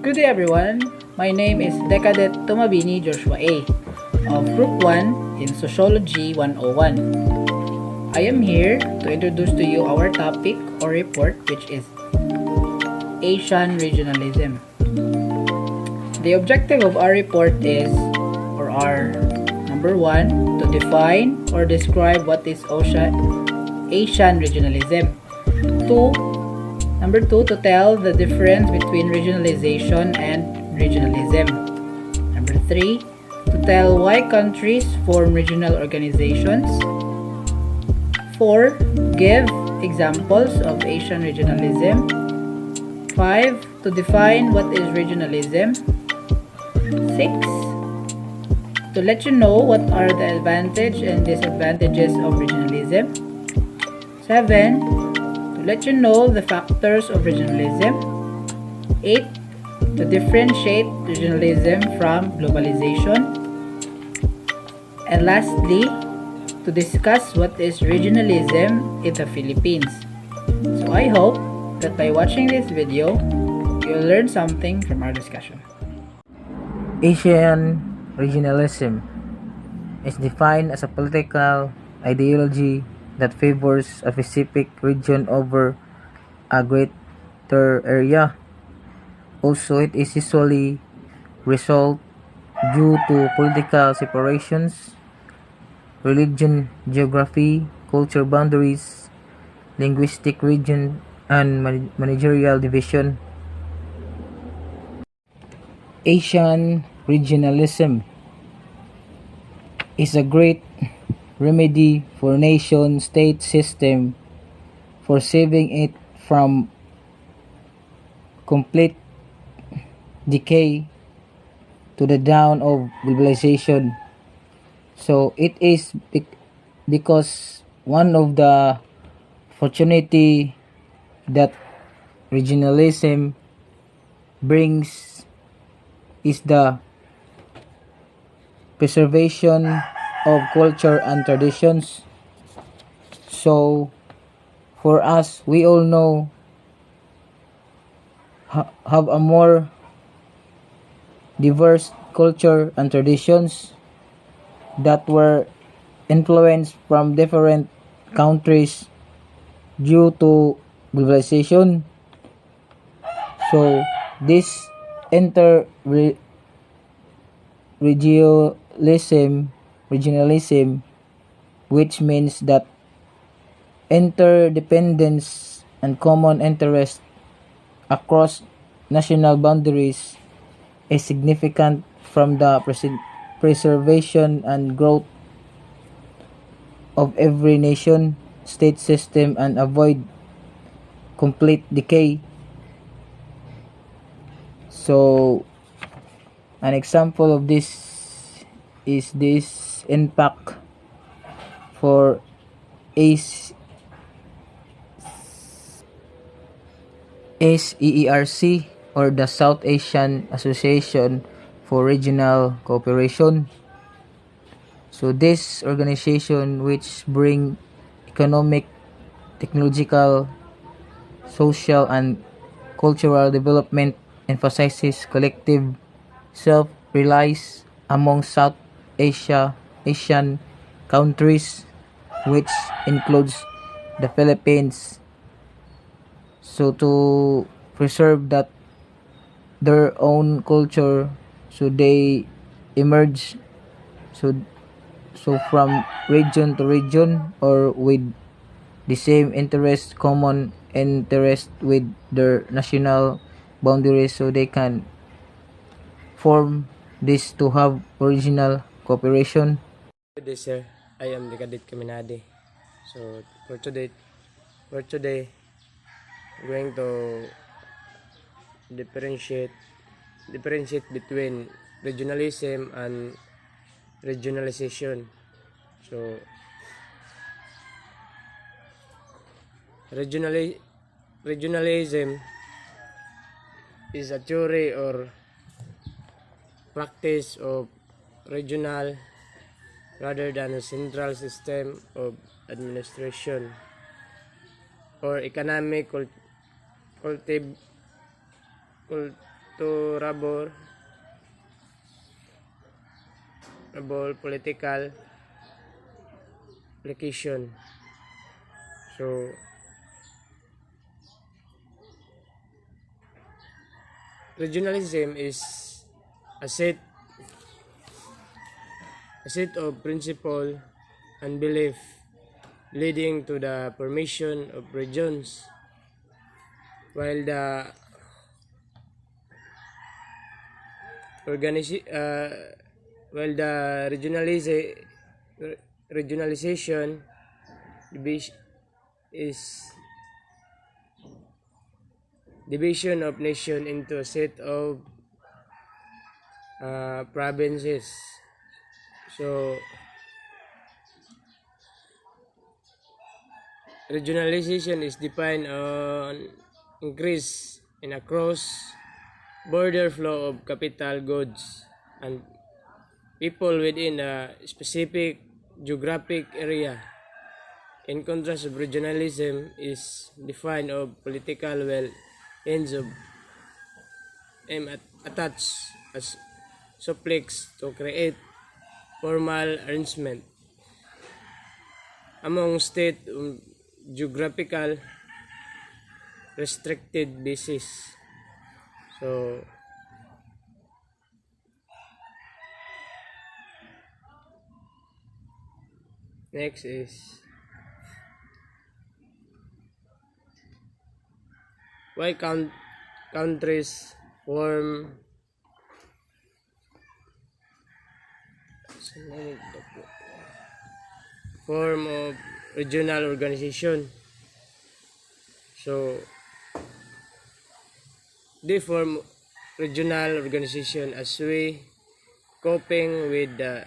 Good day everyone, my name is Decadet Tumabini Joshua A. of Group 1 in Sociology 101. I am here to introduce to you our topic or report, which is Asian Regionalism. The objective of our report is, or are, number 1, to define or describe what is Asian regionalism. Number 2, to tell the difference between regionalization and regionalism. Number 3, to tell why countries form regional organizations. 4, give examples of Asian regionalism. 5, to define what is regionalism. 6, to let you know what are the advantages and disadvantages of regionalism. 7, to let you know the factors of regionalism. 8, to differentiate regionalism from globalization. And lastly, to discuss what is regionalism in the Philippines. So I hope that by watching this video, you'll learn something from our discussion. Asian regionalism is defined as a political ideology that favors a specific region over a greater area. Also, it is usually result due to political separations, religion, geography, culture boundaries, linguistic region, and managerial division. Asian regionalism is a great remedy for nation-state system for saving it from complete decay to the down of globalization. So it is because one of the opportunity that regionalism brings is the preservation of culture and traditions. So for us, we all know have a more diverse culture and traditions that were influenced from different countries due to globalization. So this regionalism, which means that interdependence and common interest across national boundaries is significant from the preservation and growth of every nation state system and avoid complete decay. So an example of this is this impact for SEERC, or the South Asian Association for Regional Cooperation. So this organization, which bring economic, technological, social, and cultural development, emphasizes collective self-reliance among South Asian countries, which includes the Philippines. So to preserve that their own culture, so they emerge so from region to region, or with the same interest, common interest with their national boundaries, so they can form this to have original cooperation. Good day, sir. I am the Cadet Kaminade. So for today I'm going to differentiate between regionalism and regionalization. So regionalism is a theory or practice of regional rather than a central system of administration or economic to rubber political application. So regionalism is a set of principle and belief leading to the formation of regions, while the organisi- uh, while the regionalization is division of nation into a set of provinces. So regionalization is defined on increase in across border flow of capital goods and people within a specific geographic area. In contrast, regionalism is defined of political well ends of attached as suplex to create formal arrangement among state geographical restricted basis. So next is why countries form of regional organization. So they form regional organization as way coping with the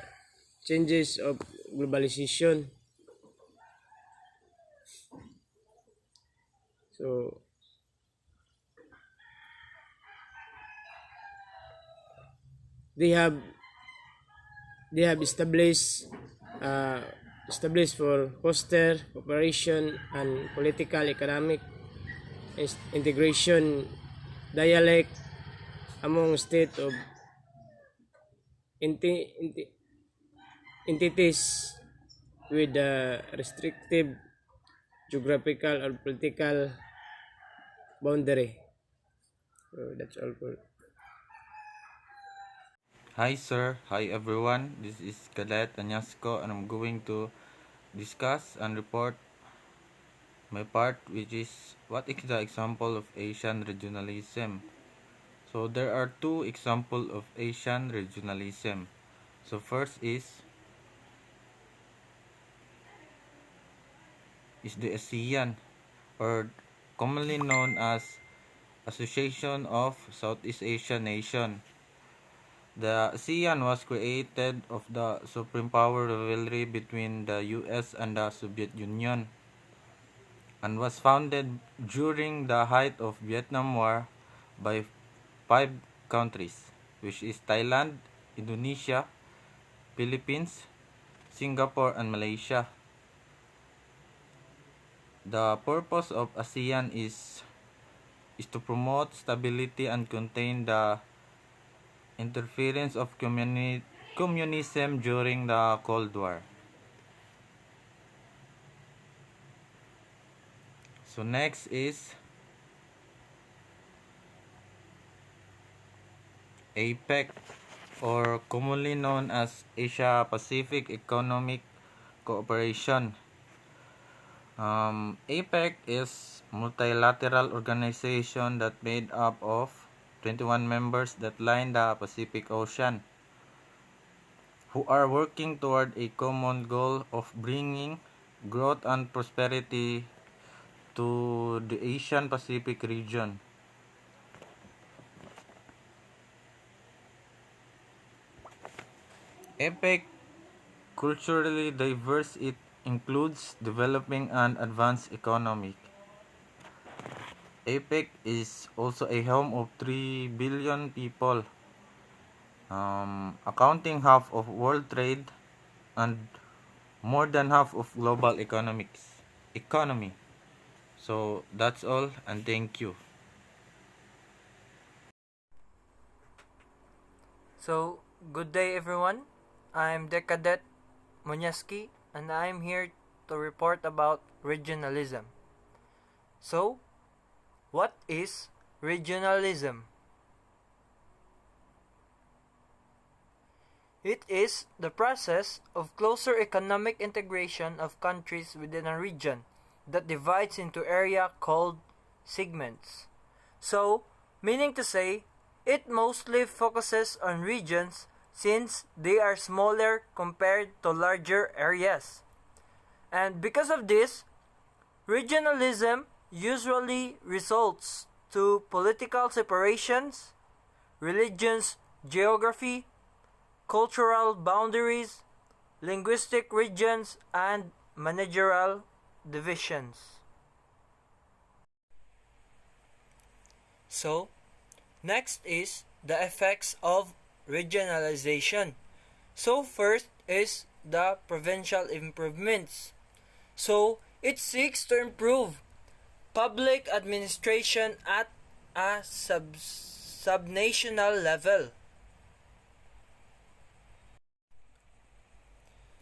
changes of globalization. So they have uh, established for foster cooperation and political economic integration dialect among state of entities with a restrictive geographical or political boundary. So that's all for. Hi sir, hi everyone. This is Cadet Anyasco and I'm going to discuss and report my part, which is what is the example of Asian regionalism. So there are two examples of Asian regionalism. So first is the ASEAN, or commonly known as Association of Southeast Asian Nation. The ASEAN was created of the supreme power rivalry between the US and the Soviet Union and was founded during the height of Vietnam War by five countries, which is Thailand, Indonesia, Philippines, Singapore, and Malaysia. The purpose of ASEAN is to promote stability and contain the interference of communism during the Cold War. So next is APEC, or commonly known as Asia Pacific Economic Cooperation. APEC is multilateral organization that made up of 21 members that line the Pacific Ocean, who are working toward a common goal of bringing growth and prosperity to the Asian Pacific region. APEC culturally diverse. It includes developing and advanced economic. APEC is also a home of 3 billion people, accounting half of world trade and more than half of global economy. So that's all, and thank you. So, good day everyone. I'm Decadet Monyaski and I'm here to report about regionalism. So, what is regionalism? It is the process of closer economic integration of countries within a region that divides into area called segments. So, meaning to say, it mostly focuses on regions since they are smaller compared to larger areas. And because of this, regionalism usually results to political separations, religions, geography, cultural boundaries, linguistic regions, and managerial divisions. So, next is the effects of regionalization. So, first is the provincial improvements. So, it seeks to improve public administration at a subnational level.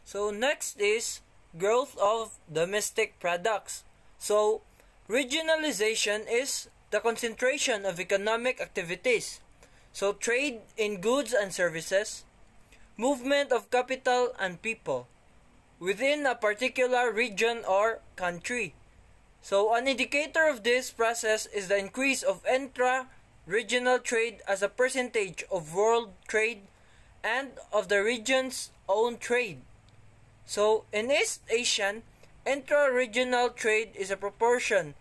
So, next is growth of domestic products. So, regionalization is the concentration of economic activities. So, trade in goods and services, movement of capital and people within a particular region or country. So, an indicator of this process is the increase of intra-regional trade as a percentage of world trade and of the region's own trade. So, in East Asian, intra-regional trade is a proportion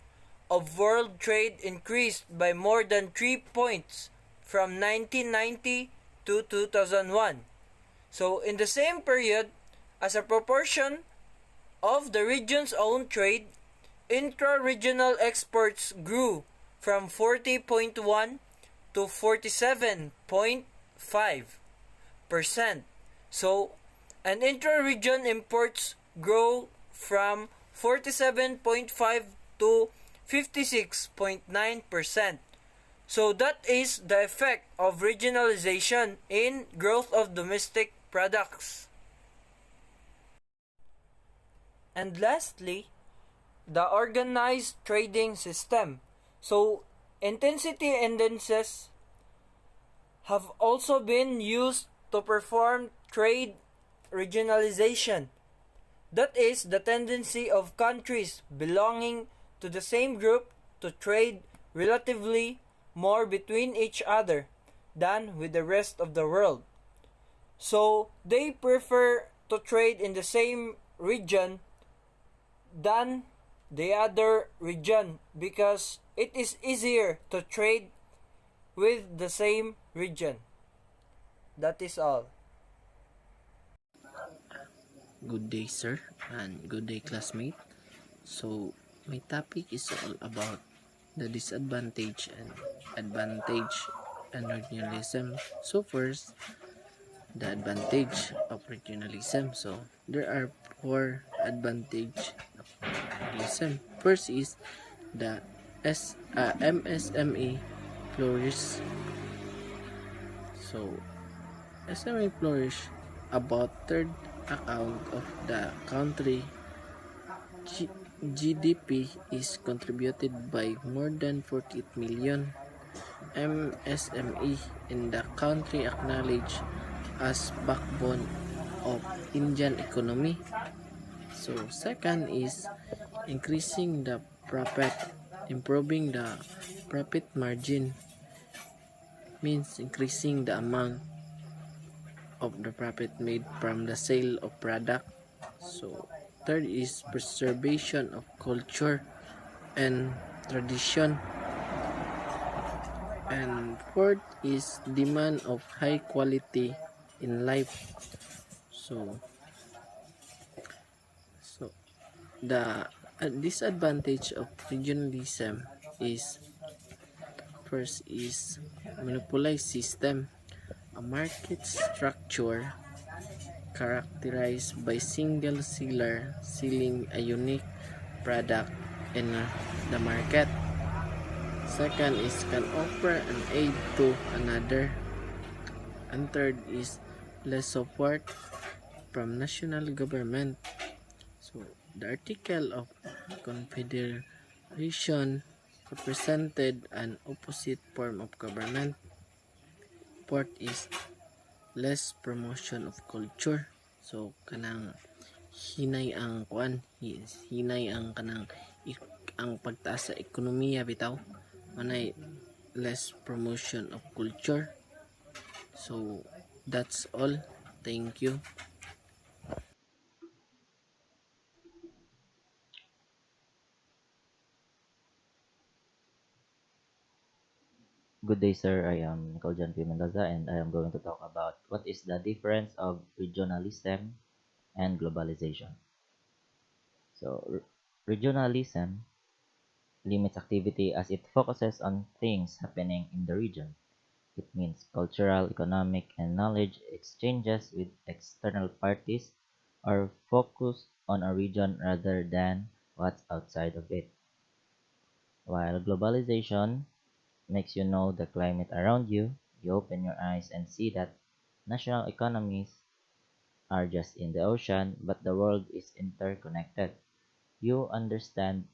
of world trade increased by more than 3 points from 1990 to 2001. So, in the same period, as a proportion of the region's own trade, intra-regional exports grew from 40.1 to 47.5%. So, and intra-region imports grow from 47.5 to 56.9%. So that is the effect of regionalization in growth of domestic products. And lastly, the organized trading system. So intensity indices have also been used to perform trade regionalization. That is the tendency of countries belonging to the same group to trade relatively more between each other than with the rest of the world. So they prefer to trade in the same region than the other region because it is easier to trade with the same region. That is all. Good day, sir, and good day, classmate. So, my topic is all about the disadvantage and advantage and regionalism. So, first, the advantage of regionalism. So, there are four advantage of regionalism. First is the MSME flourish. So, SME flourish about third account of the country GDP is contributed by more than 48 million MSME in the country acknowledged as backbone of Indian economy. So second is increasing the profit, improving the profit margin means increasing the amount of the profit made from the sale of product. So third is preservation of culture and tradition, and fourth is demand of high quality in life. So the disadvantage of regionalism is first is monopolized system, a market structure characterized by single seller selling a unique product in the market. Second is can offer an aid to another. And third is less support from national government. So the article of confederation represented an opposite form of government. Fourth is less promotion of culture. So kanang hinay ang kuan, hinay ang kanang ang pagtaas sa ekonomiya bitaw. Manay less promotion of culture. So that's all. Thank you. Good day, sir. I am Nicole John P. Mendoza, and I am going to talk about what is the difference of regionalism and globalization. So, regionalism limits activity as it focuses on things happening in the region. It means cultural, economic, and knowledge exchanges with external parties are focused on a region rather than what's outside of it. While globalization makes you know the climate around you, you open your eyes and see that national economies are just in the ocean, but the world is interconnected. You understand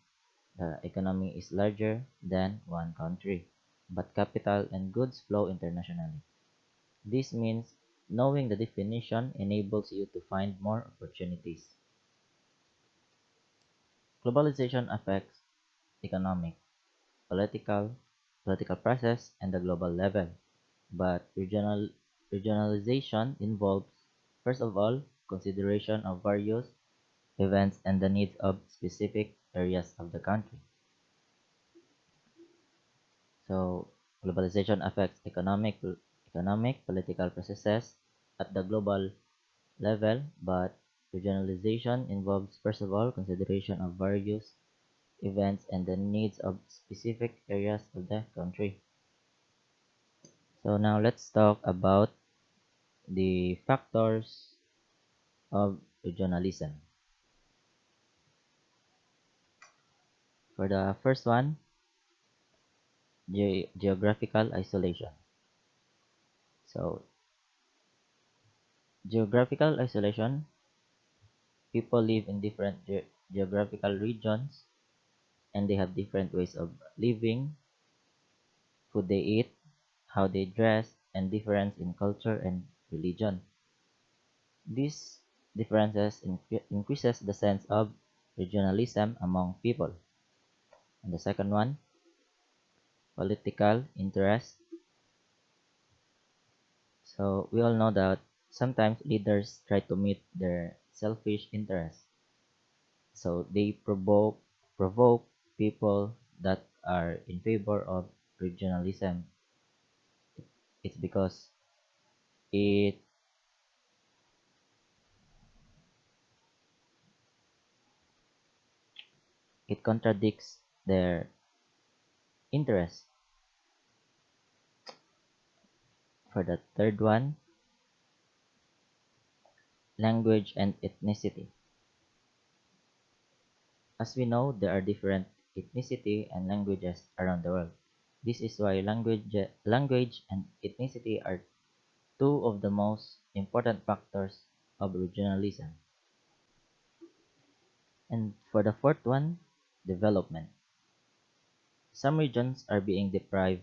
the economy is larger than one country, but capital and goods flow internationally. This means knowing the definition enables you to find more opportunities. Globalization affects economic, political, political process, and the global level. But regionalization involves, first of all, consideration of various events and the needs of specific areas of the country. So, globalization affects economic, political processes at the global level, but regionalization involves, first of all, consideration of various events and the needs of specific areas of the country. So now let's talk about the factors of regionalism. For the first one, geographical isolation. So, geographical isolation, people live in different geographical regions and they have different ways of living, food they eat, how they dress, and difference in culture and religion. These differences increases the sense of regionalism among people. And the second one, political interest. So we all know that sometimes leaders try to meet their selfish interests. So they provoke people that are in favor of regionalism. It's because it it contradicts their interests. For the third one, language and ethnicity. As we know, there are different ethnicity and languages around the world. This is why language and ethnicity are two of the most important factors of regionalism. And for the fourth one, development. Some regions are being deprived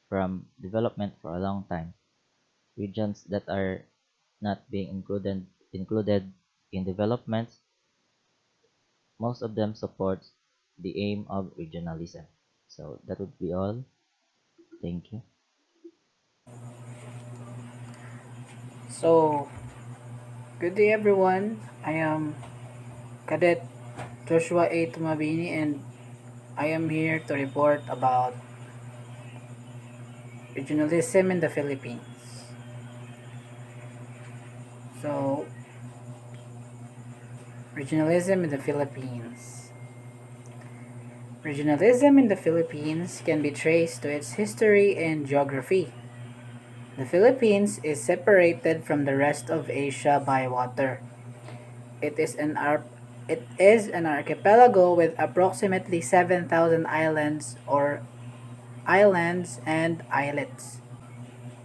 from development for a long time. Regions that are not being included in developments, most of them support the aim of regionalism. So that would be all. Thank you. So, good day everyone. I am Cadet Joshua A. Tumabini and I am here to report about regionalism in the Philippines. So, regionalism in the Philippines. Regionalism in the Philippines can be traced to its history and geography. The Philippines is separated from the rest of Asia by water. It is an archipelago with approximately 7,000 islands or islands and islets.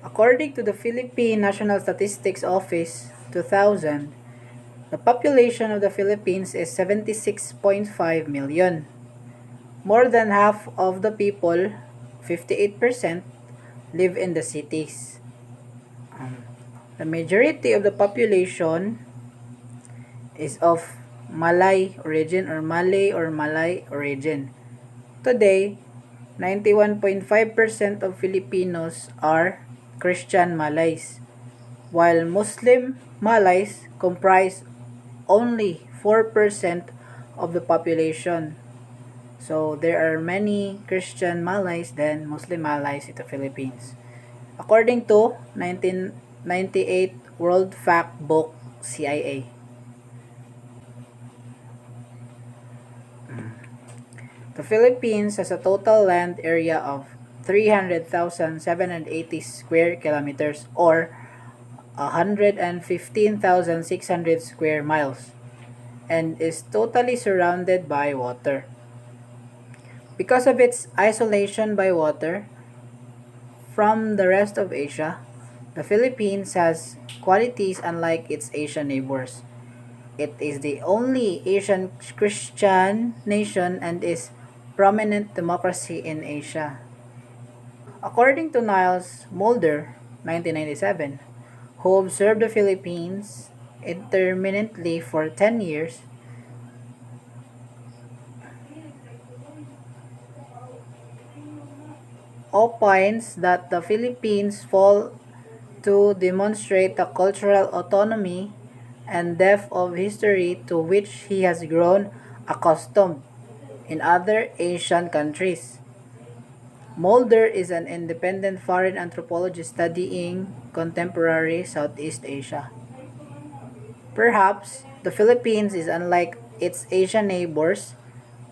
According to the Philippine National Statistics Office 2000, the population of the Philippines is 76.5 million. More than half of the people, 58%, live in the cities. The majority of the population is of Malay origin or Malay origin. Today, 91.5% of Filipinos are Christian Malays, while Muslim Malays comprise only 4% of the population. So there are many Christian Malays than Muslim Malays in the Philippines. According to 1998 World Fact Book CIA. The Philippines has a total land area of 300,780 square kilometers or 115,600 square miles and is totally surrounded by water. Because of its isolation by water from the rest of Asia, the Philippines has qualities unlike its Asian neighbors. It is the only Asian Christian nation and is prominent democracy in Asia. According to Niles Mulder, 1997, who observed the Philippines intermittently for 10 years, opines that the Philippines fall to demonstrate the cultural autonomy and depth of history to which he has grown accustomed in other Asian countries. Mulder is an independent foreign anthropologist studying contemporary Southeast Asia. Perhaps the Philippines is unlike its Asian neighbors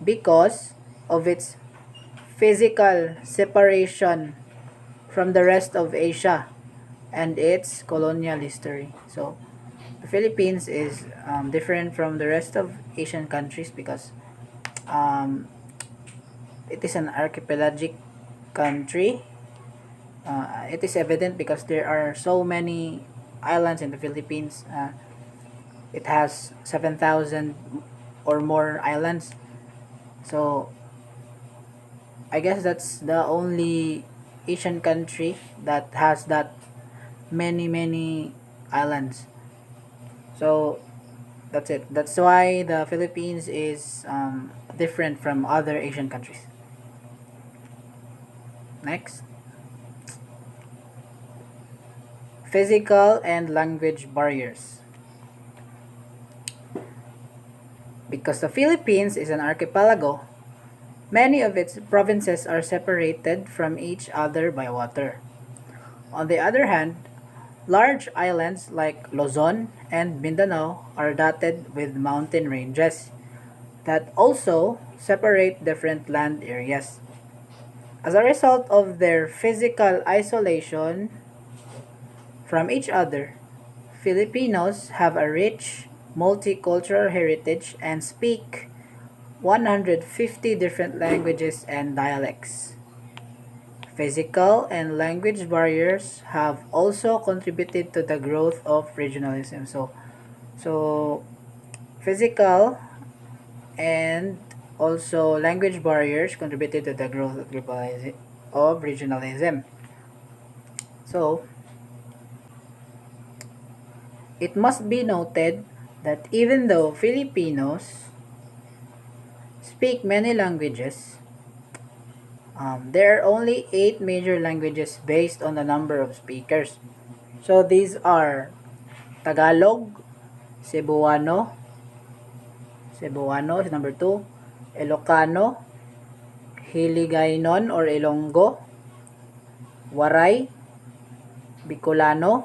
because of its physical separation from the rest of Asia and its colonial history. So, the Philippines is different from the rest of Asian countries because um, it is an archipelagic country. It is evident because there are so many islands in the Philippines. It has 7,000 or more islands. So, I guess that's the only Asian country that has that many islands. So, that's it. That's why the Philippines is different from other Asian countries. Next, physical and language barriers. Because the Philippines is an archipelago, many of its provinces are separated from each other by water. On the other hand, large islands like Luzon and Mindanao are dotted with mountain ranges that also separate different land areas. As a result of their physical isolation from each other, Filipinos have a rich multicultural heritage and speak 150 different languages and dialects. Physical and language barriers have also contributed to the growth of regionalism. So physical and also language barriers contributed to the growth of regionalism. So, it must be noted that even though Filipinos speak many languages, there are only 8 major languages based on the number of speakers. So, these are Tagalog, Cebuano, Cebuano is number 2, Ilocano, Hiligaynon or Ilonggo, Waray, Bicolano,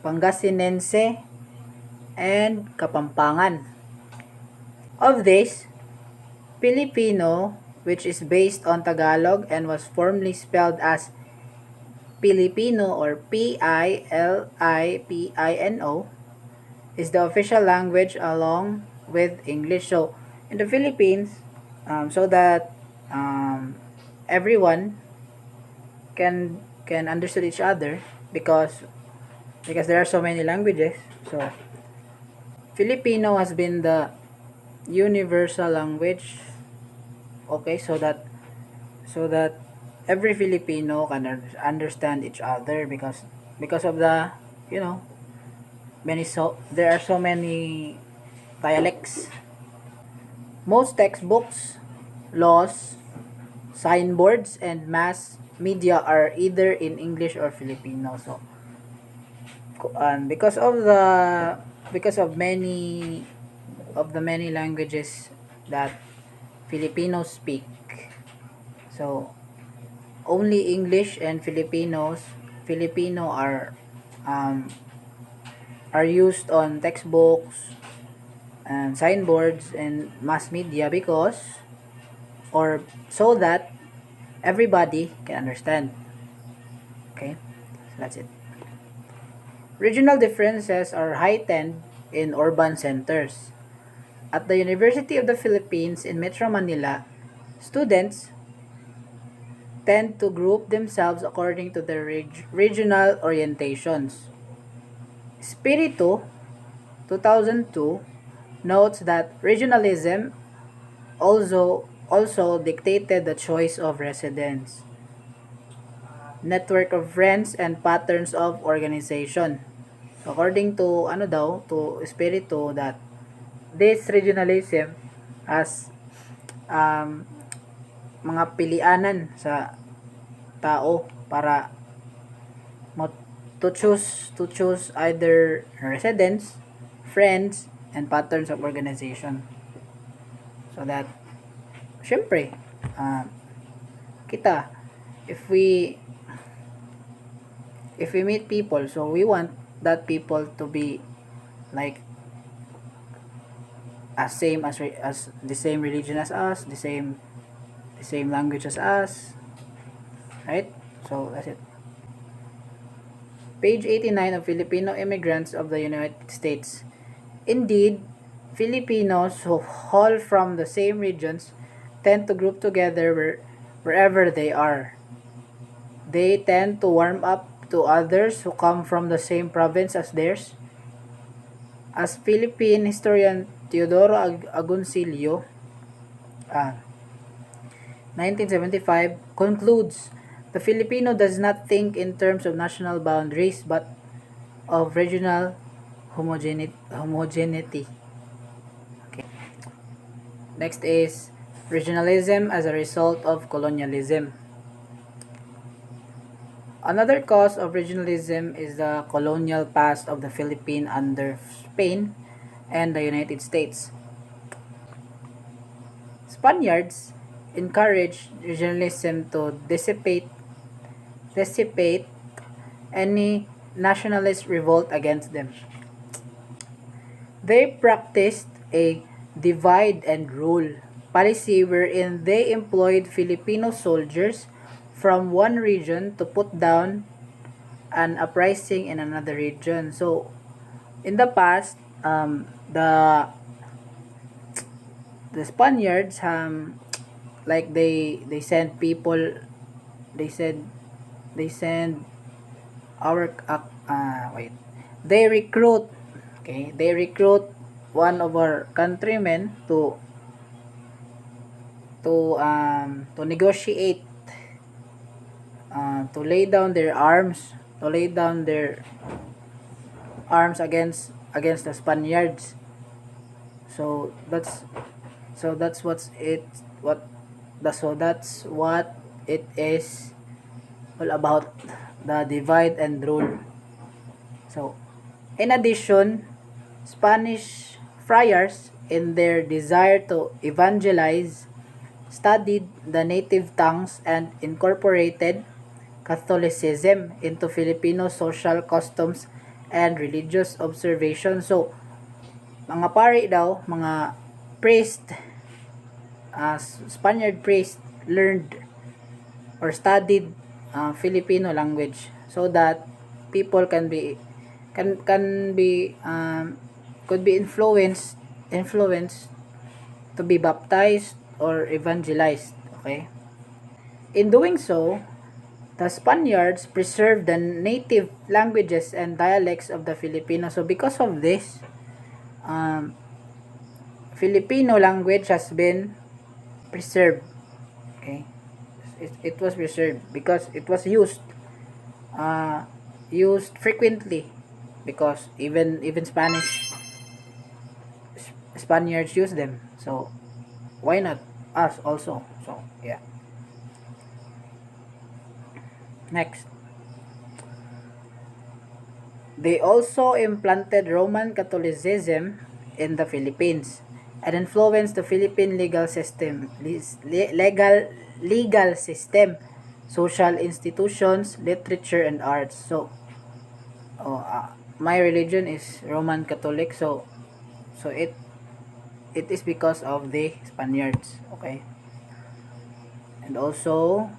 Pangasinense, and Kapampangan. Of this, Filipino, which is based on Tagalog and was formerly spelled as Pilipino or Pilipino, is the official language along with English. So, in the Philippines, so that everyone can can understand each other because there are so many languages. So Filipino has been the universal language. Okay, so that every Filipino can understand each other because of the, you know, there are so many dialects. Most textbooks, laws, signboards, and mass media are either in English or Filipino. So, and because of many languages that Filipinos speak, so only English and Filipino um, are used on textbooks and signboards and mass media because or so that everybody can understand. Okay, so that's it. Regional differences are heightened in urban centers. At the University of the Philippines in Metro Manila, students tend to group themselves according to their regional orientations. Spirito, 2002, notes that regionalism also dictated the choice of residence, network of friends, and patterns of organization. According to to Espiritu, that this regionalism has um, mga pilianan sa tao para mo to choose either residence, friends, and patterns of organization. So that syempre kita if we meet people, so we want that people to be like as the same religion as us, the same language as us, right? So that's it. Page 89 of Filipino immigrants of the United States. Indeed, Filipinos who haul from the same regions tend to group together wherever they are. They tend to warm up to others who come from the same province as theirs. As Philippine historian Teodoro Agoncillo, 1975, concludes, the Filipino does not think in terms of national boundaries but of regional homogeneity. Okay. Next is regionalism as a result of colonialism. Another cause of regionalism is the colonial past of the Philippines under Spain and the United States. Spaniards encouraged regionalism to dissipate any nationalist revolt against them. They practiced a divide and rule policy wherein they employed Filipino soldiers from one region to put down an uprising in another region. So, in the past, the Spaniards like they sent people, they said they send our wait they recruit, okay, they recruit one of our countrymen to negotiate, to lay down their arms, against the Spaniards. So that's what's it what so that's what it is all about, the divide and rule. So in addition, Spanish friars, in their desire to evangelize, studied the native tongues and incorporated Catholicism into Filipino social customs and religious observation. So, mga pari daw, mga priest, Spaniard priest learned or studied Filipino language so that people can be could be influenced to be baptized or evangelized. Okay, in doing so, the Spaniards preserved the native languages and dialects of the Filipinos. So because of this, Filipino language has been preserved. Okay, it was preserved because it was used frequently, because even Spaniards use them. So why not us also? So yeah. Next, they also implanted Roman Catholicism in the Philippines and influenced the Philippine legal system, social institutions, literature, and arts. So, my religion is Roman Catholic. So it is because of the Spaniards. Okay, and also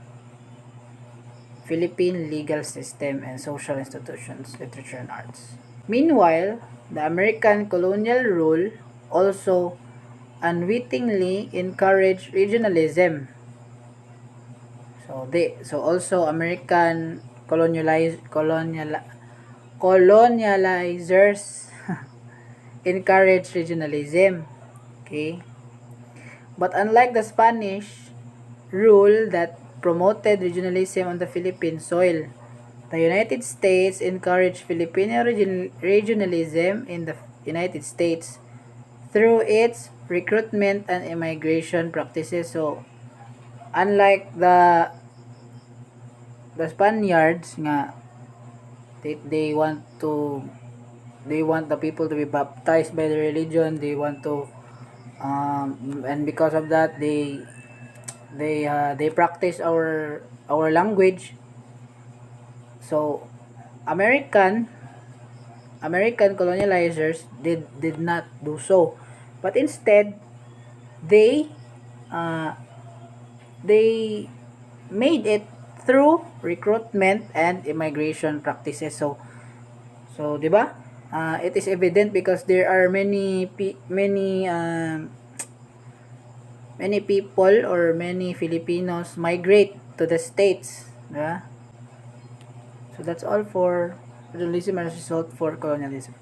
Philippine legal system and social institutions, literature, and arts. Meanwhile, the American colonial rule also unwittingly encouraged regionalism. So also American colonializers encouraged regionalism. Okay? But unlike the Spanish rule that promoted regionalism on the Philippine soil, the United States encouraged Filipino regionalism in the United States through its recruitment and immigration practices. So, unlike the Spaniards nga, they want the people to be baptized by the religion. They want to and because of that they practice our language. So American colonizers did not do so, but instead they uh, they made it through recruitment and immigration practices. So 'di ba? It is evident because there are many people or many Filipinos migrate to the states, 'di ba? So that's all for regionalism as a result for colonialism.